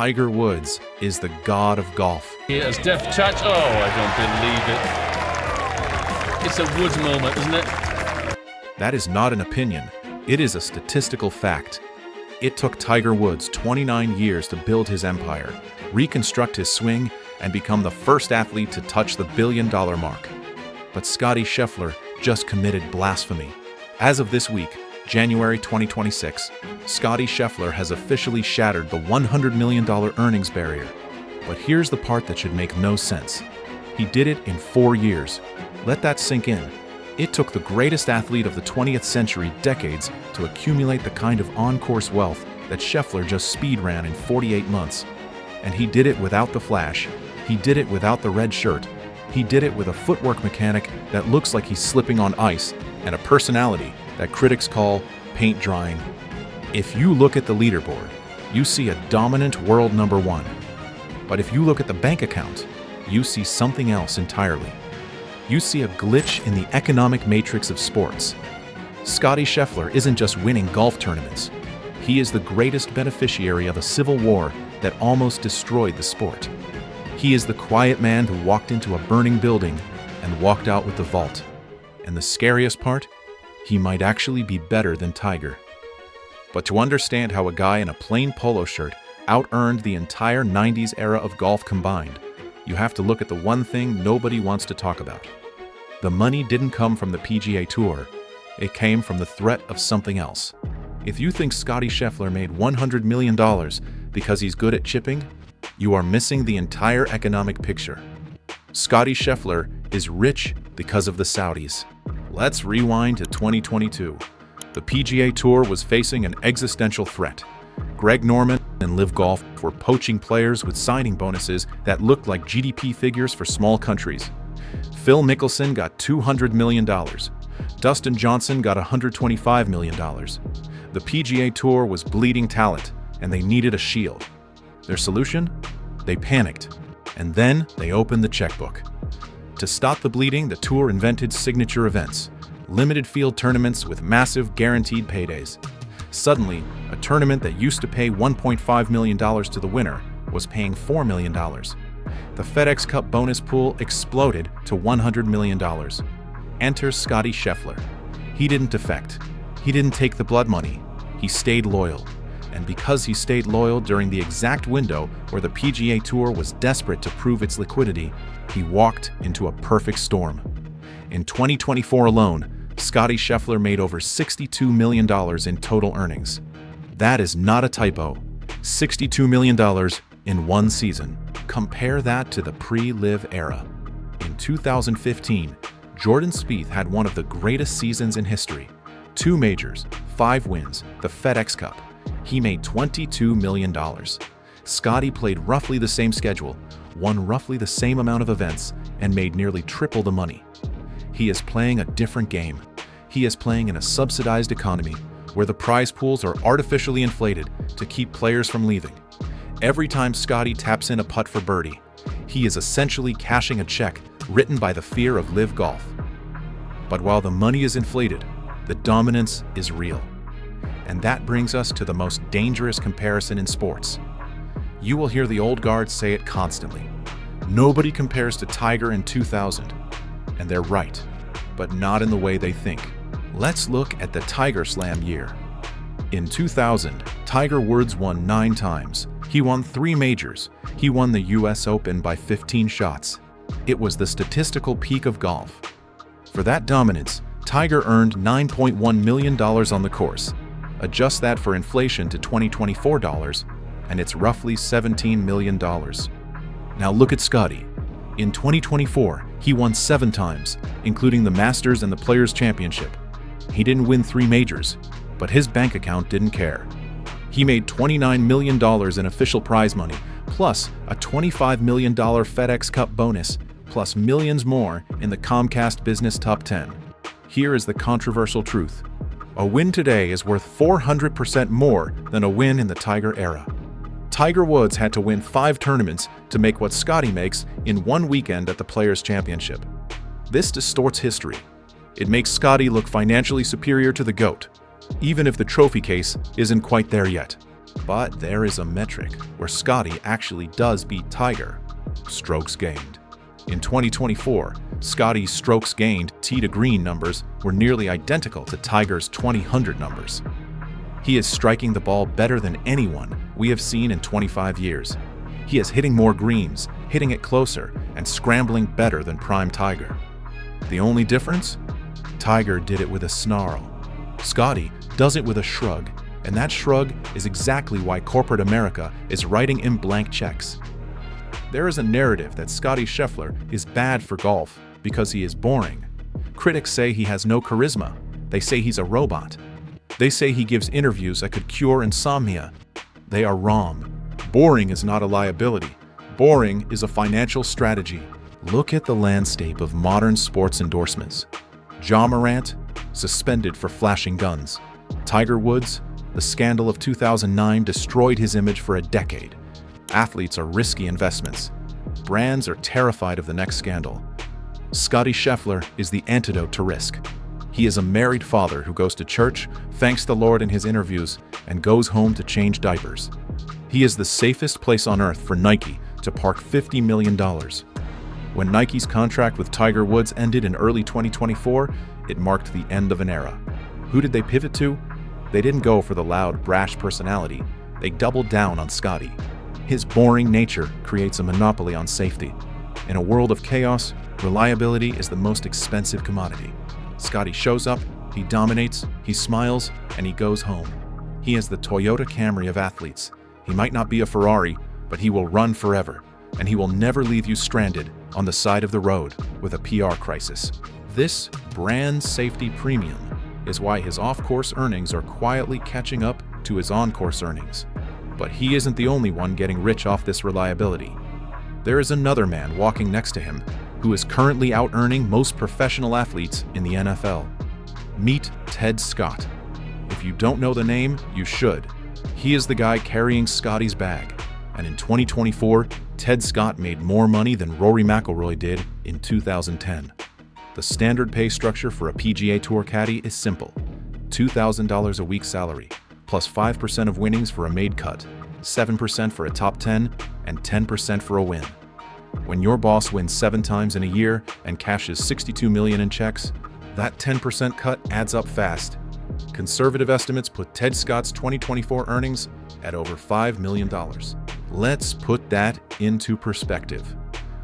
Tiger Woods is the god of golf. Here's Def Touch. Oh, I don't believe it. It's a Woods moment, isn't it? That is not an opinion. It is a statistical fact. It took Tiger Woods 29 years to build his empire, reconstruct his swing, and become the first athlete to touch the billion-dollar mark. But Scottie Scheffler just committed blasphemy. As of this week, January 2026, Scottie Scheffler has officially shattered the $100 million earnings barrier. But here's the part that should make no sense. He did it in 4 years. Let that sink in. It took the greatest athlete of the 20th century decades to accumulate the kind of on-course wealth that Scheffler just speedran in 48 months. And he did it without the flash. He did it without the red shirt. He did it with a footwork mechanic that looks like he's slipping on ice and a personality that critics call paint drying. If you look at the leaderboard, you see a dominant world number one. But if you look at the bank account, you see something else entirely. You see a glitch in the economic matrix of sports. Scottie Scheffler isn't just winning golf tournaments. He is the greatest beneficiary of a civil war that almost destroyed the sport. He is the quiet man who walked into a burning building and walked out with the vault. And the scariest part? He might actually be better than Tiger. But to understand how a guy in a plain polo shirt out-earned the entire 90s era of golf combined, you have to look at the one thing nobody wants to talk about. The money didn't come from the PGA Tour. It came from the threat of something else. If you think Scottie Scheffler made $100 million because he's good at chipping, you are missing the entire economic picture. Scottie Scheffler is rich because of the Saudis. Let's rewind to 2022. The PGA Tour was facing an existential threat. Greg Norman and LIV Golf were poaching players with signing bonuses that looked like GDP figures for small countries. Phil Mickelson got $200 million. Dustin Johnson got $125 million. The PGA Tour was bleeding talent, and they needed a shield. Their solution? They panicked, and then they opened the checkbook. To stop the bleeding, the tour invented signature events, limited field tournaments with massive guaranteed paydays. Suddenly, a tournament that used to pay $1.5 million to the winner was paying $4 million. The FedEx Cup bonus pool exploded to $100 million. Enter Scottie Scheffler. He didn't defect. He didn't take the blood money. He stayed loyal. And because he stayed loyal during the exact window where the PGA Tour was desperate to prove its liquidity, he walked into a perfect storm. In 2024 alone, Scottie Scheffler made over $62 million in total earnings. That is not a typo. $62 million in one season. Compare that to the pre-LIV era. In 2015, Jordan Spieth had one of the greatest seasons in history. 2 majors, 5 wins, the FedEx Cup. He made $22 million. Scottie played roughly the same schedule, won roughly the same amount of events, and made nearly triple the money. He is playing a different game. He is playing in a subsidized economy where the prize pools are artificially inflated to keep players from leaving. Every time Scottie taps in a putt for birdie, he is essentially cashing a check written by the fear of LIV Golf. But while the money is inflated, the dominance is real. And that brings us to the most dangerous comparison in sports. You will hear the old guard say it constantly. Nobody compares to Tiger in 2000. And they're right, but not in the way they think. Let's look at the Tiger Slam year. In 2000, Tiger Woods won 9 times. He won 3 majors. He won the US Open by 15 shots. It was the statistical peak of golf. For that dominance, Tiger earned $9.1 million on the course. Adjust that for inflation to 2024 dollars, and it's roughly $17 million. Now look at Scottie. In 2024, he won 7 times, including the Masters and the Players' Championship. He didn't win 3 majors, but his bank account didn't care. He made $29 million in official prize money, plus a $25 million FedEx Cup bonus, plus millions more in the Comcast Business Top 10. Here is the controversial truth. A win today is worth 400% more than a win in the Tiger era. Tiger Woods had to win 5 tournaments to make what Scottie makes in 1 weekend at the Players' Championship. This distorts history. It makes Scottie look financially superior to the GOAT, even if the trophy case isn't quite there yet. But there is a metric where Scottie actually does beat Tiger: strokes gained. In 2024, Scottie's strokes gained tee to green numbers were nearly identical to Tiger's 2000 numbers. He is striking the ball better than anyone we have seen in 25 years. He is hitting more greens, hitting it closer, and scrambling better than prime Tiger. The only difference? Tiger did it with a snarl. Scottie does it with a shrug, and that shrug is exactly why corporate America is writing him blank checks. There is a narrative that Scottie Scheffler is bad for golf because he is boring. Critics say he has no charisma. They say he's a robot. They say he gives interviews that could cure insomnia. They are wrong. Boring is not a liability. Boring is a financial strategy. Look at the landscape of modern sports endorsements. Ja Morant, suspended for flashing guns. Tiger Woods, the scandal of 2009 destroyed his image for a decade. Athletes are risky investments. Brands are terrified of the next scandal. Scottie Scheffler is the antidote to risk. He is a married father who goes to church, thanks the Lord in his interviews, and goes home to change diapers. He is the safest place on earth for Nike to park $50 million. When Nike's contract with Tiger Woods ended in early 2024, it marked the end of an era. Who did they pivot to? They didn't go for the loud, brash personality. They doubled down on Scottie. His boring nature creates a monopoly on safety. In a world of chaos, reliability is the most expensive commodity. Scottie shows up, he dominates, he smiles, and he goes home. He is the Toyota Camry of athletes. He might not be a Ferrari, but he will run forever, and he will never leave you stranded on the side of the road with a PR crisis. This brand safety premium is why his off-course earnings are quietly catching up to his on-course earnings. But he isn't the only one getting rich off this reliability. There is another man walking next to him who is currently out-earning most professional athletes in the NFL. Meet Ted Scott. If you don't know the name, you should. He is the guy carrying Scottie's bag. And in 2024, Ted Scott made more money than Rory McIlroy did in 2010. The standard pay structure for a PGA Tour caddy is simple: $2,000 a week salary, plus 5% of winnings for a made cut, 7% for a top 10, and 10% for a win. When your boss wins 7 times in a year and cashes $62 million in checks, that 10% cut adds up fast. Conservative estimates put Ted Scott's 2024 earnings at over $5 million. Let's put that into perspective.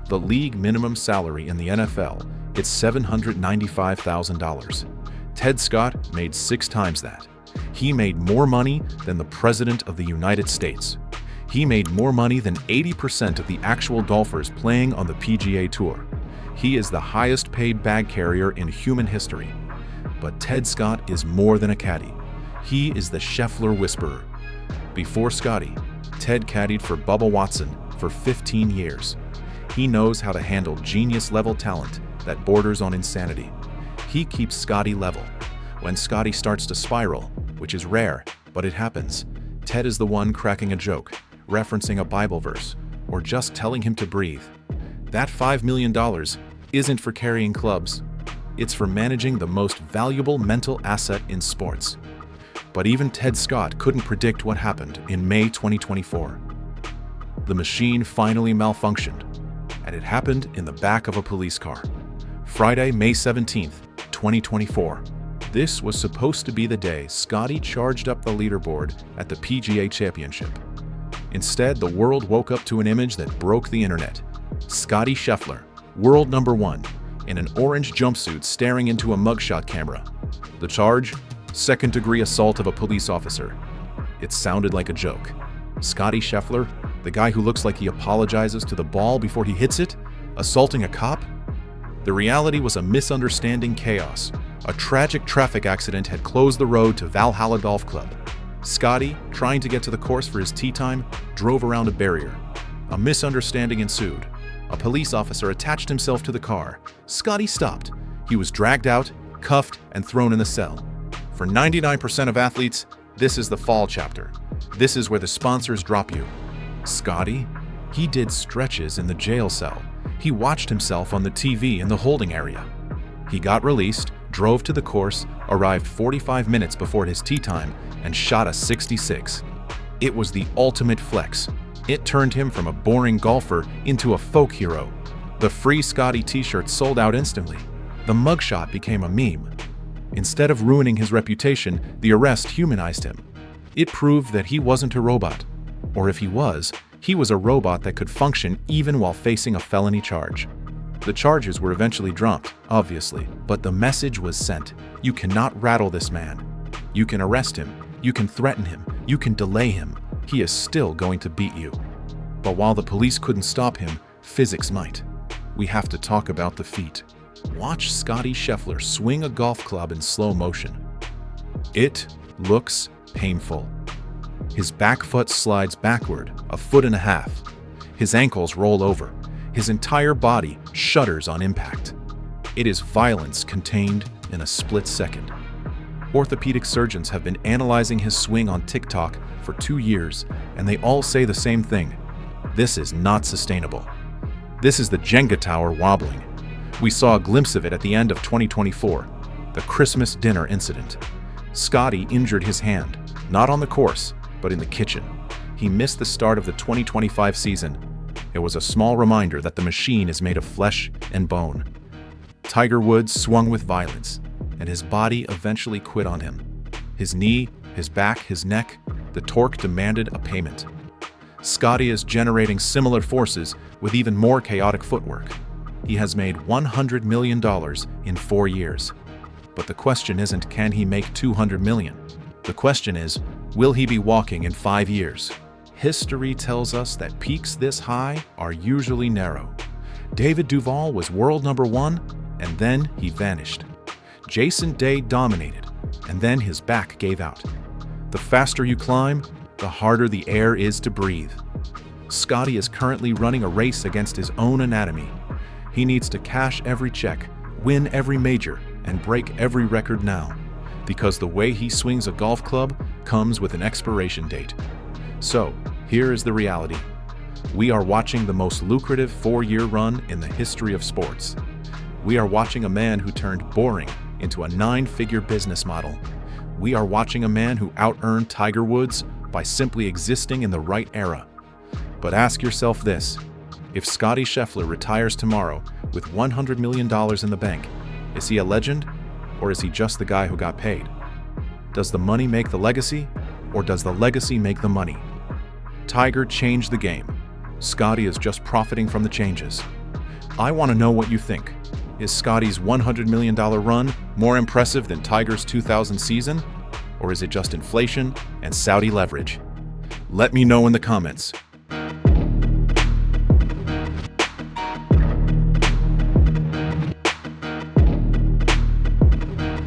The league minimum salary in the NFL is $795,000. Ted Scott made 6 times that. He made more money than the President of the United States. He made more money than 80% of the actual golfers playing on the PGA Tour. He is the highest paid bag carrier in human history. But Ted Scott is more than a caddy. He is the Scheffler whisperer. Before Scottie, Ted caddied for Bubba Watson for 15 years. He knows how to handle genius-level talent that borders on insanity. He keeps Scottie level. When Scottie starts to spiral, which is rare, but it happens, Ted is the one cracking a joke, referencing a Bible verse, or just telling him to breathe. That $5 million isn't for carrying clubs. It's for managing the most valuable mental asset in sports. But even Ted Scott couldn't predict what happened in May 2024. The machine finally malfunctioned, and it happened in the back of a police car. Friday, May 17th, 2024. This was supposed to be the day Scottie charged up the leaderboard at the PGA Championship. Instead, the world woke up to an image that broke the internet. Scottie Scheffler, world number 1, in an orange jumpsuit staring into a mugshot camera. The charge? Second-degree assault of a police officer. It sounded like a joke. Scottie Scheffler, the guy who looks like he apologizes to the ball before he hits it, assaulting a cop? The reality was a misunderstanding chaos. A tragic traffic accident had closed the road to Valhalla Golf Club. Scottie, trying to get to the course for his tee time, drove around a barrier. A misunderstanding ensued. A police officer attached himself to the car. Scottie stopped. He was dragged out, cuffed, and thrown in the cell. For 99% of athletes, this is the fall chapter. This is where the sponsors drop you. Scottie? He did stretches in the jail cell. He watched himself on the TV in the holding area. He got released, drove to the course, arrived 45 minutes before his tee time, and shot a 66. It was the ultimate flex. It turned him from a boring golfer into a folk hero. The free Scottie t-shirt sold out instantly. The mugshot became a meme. Instead of ruining his reputation, the arrest humanized him. It proved that he wasn't a robot. Or if he was a robot that could function even while facing a felony charge. The charges were eventually dropped, obviously, but the message was sent. You cannot rattle this man. You can arrest him, you can threaten him, you can delay him. He is still going to beat you. But while the police couldn't stop him, physics might. We have to talk about the feat. Watch Scottie Scheffler swing a golf club in slow motion. It looks painful. His back foot slides backward 1.5 feet. His ankles roll over. His entire body shudders on impact. It is violence contained in a split second. Orthopedic surgeons have been analyzing his swing on TikTok for 2 years, and they all say the same thing. This is not sustainable. This is the Jenga tower wobbling. We saw a glimpse of it at the end of 2024, the Christmas dinner incident. Scottie injured his hand, not on the course, but in the kitchen. He missed the start of the 2025 season. It was a small reminder that the machine is made of flesh and bone. Tiger Woods swung with violence, and his body eventually quit on him. His knee, his back, his neck, the torque demanded a payment. Scottie is generating similar forces with even more chaotic footwork. He has made $100 million in 4 years. But the question isn't, can he make $200 million? The question is, will he be walking in 5 years? History tells us that peaks this high are usually narrow. David Duval was world #1, and then he vanished. Jason Day dominated, and then his back gave out. The faster you climb, the harder the air is to breathe. Scottie is currently running a race against his own anatomy. He needs to cash every check, win every major, and break every record now, because the way he swings a golf club comes with an expiration date. So, here is the reality. We are watching the most lucrative 4-year run in the history of sports. We are watching a man who turned boring into a 9-figure business model. We are watching a man who out-earned Tiger Woods by simply existing in the right era. But ask yourself this: if Scottie Scheffler retires tomorrow with $100 million in the bank, is he a legend, or is he just the guy who got paid? Does the money make the legacy, or does the legacy make the money? Tiger changed the game. Scottie is just profiting from the changes. I want to know what you think. Is Scottie's $100 million run more impressive than Tiger's 2000 season? Or is it just inflation and Saudi leverage? Let me know in the comments.